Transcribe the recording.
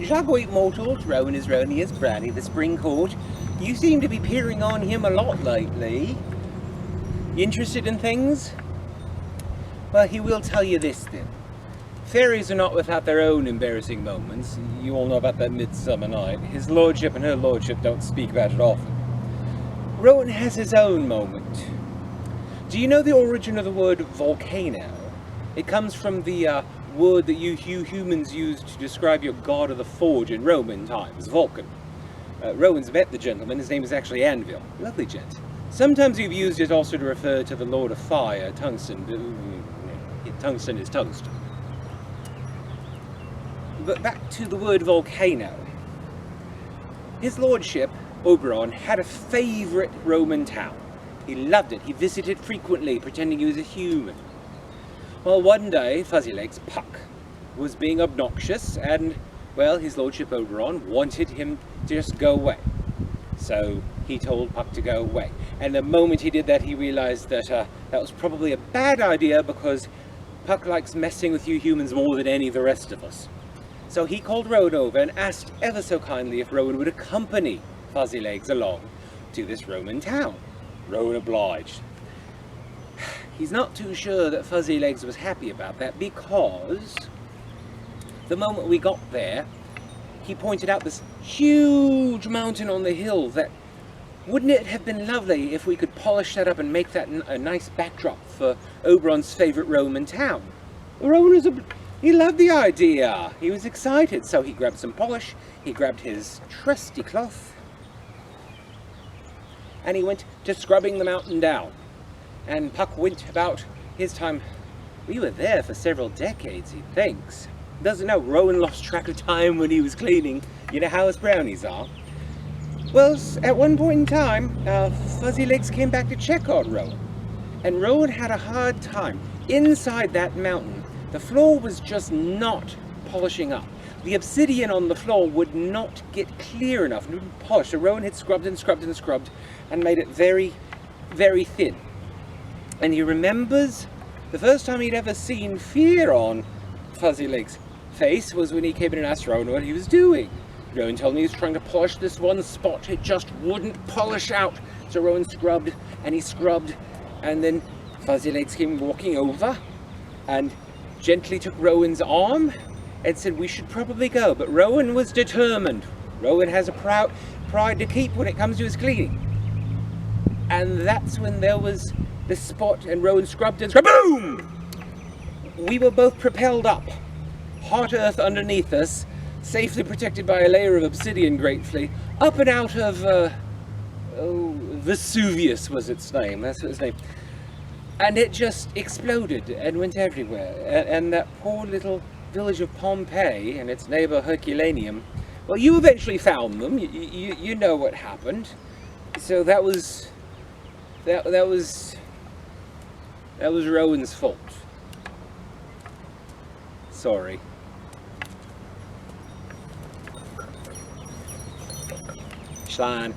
Jagoit mortals, Rowan is Ronius, Brownie the Spring Court. You seem to be peering on him a lot lately. You interested in things? Well, he will tell you this then. Fairies are not without their own embarrassing moments. You all know about that midsummer night. His lordship and her lordship don't speak about it often. Rowan has his own moment. Do you know the origin of the word volcano? It comes from the word that you humans used to describe your god of the forge in Roman times, Vulcan. Rowan's met the gentleman. His name is actually Anvil. Lovely gent. Sometimes you've used it also to refer to the Lord of Fire, Tungsten. Tungsten is tungsten. But back to the word volcano. His lordship, Oberon, had a favourite Roman town. He loved it. He visited frequently, pretending he was a human. Well, one day, Fuzzylegs, Puck, was being obnoxious and, well, his lordship Oberon wanted him to just go away. So he told Puck to go away. And the moment he did that, he realised that that was probably a bad idea because Puck likes messing with you humans more than any of the rest of us. So he called Rowan over and asked ever so kindly if Rowan would accompany Fuzzylegs along to this Roman town. Rowan obliged. He's not too sure that Fuzzylegs was happy about that because the moment we got there, he pointed out this huge mountain on the hill that, wouldn't it have been lovely if we could polish that up and make that a nice backdrop for Oberon's favourite Roman town? Rowan was he loved the idea. He was excited, so he grabbed some polish, he grabbed his trusty cloth, and he went to scrubbing the mountain down. And Puck went about his time. We were there for several decades, he thinks. Doesn't know, Rowan lost track of time when he was cleaning. You know how us brownies are. Well, at one point in time, Fuzzylegs came back to check on Rowan. And Rowan had a hard time. Inside that mountain, the floor was just not polishing up. The obsidian on the floor would not get clear enough, and wouldn't polish. So Rowan had scrubbed and scrubbed and scrubbed and made it very, very thin. And he remembers the first time he'd ever seen fear on Fuzzylegs' face was when he came in and asked Rowan what he was doing. Rowan told me he was trying to polish this one spot. It just wouldn't polish out. So Rowan scrubbed and he scrubbed, and then Fuzzylegs came walking over and gently took Rowan's arm and said we should probably go. But Rowan was determined. Rowan has a pride to keep when it comes to his cleaning. And that's when there was this spot and Rowan scrubbed and scrubbed. Boom! We were both propelled up. Hot earth underneath us, safely protected by a layer of obsidian gratefully, up and out of, Vesuvius was its name. That's its name. And it just exploded and went everywhere. And that poor little village of Pompeii and its neighbour Herculaneum, well, you eventually found them. You know what happened. So that was Rowan's fault. Sorry. Schlein.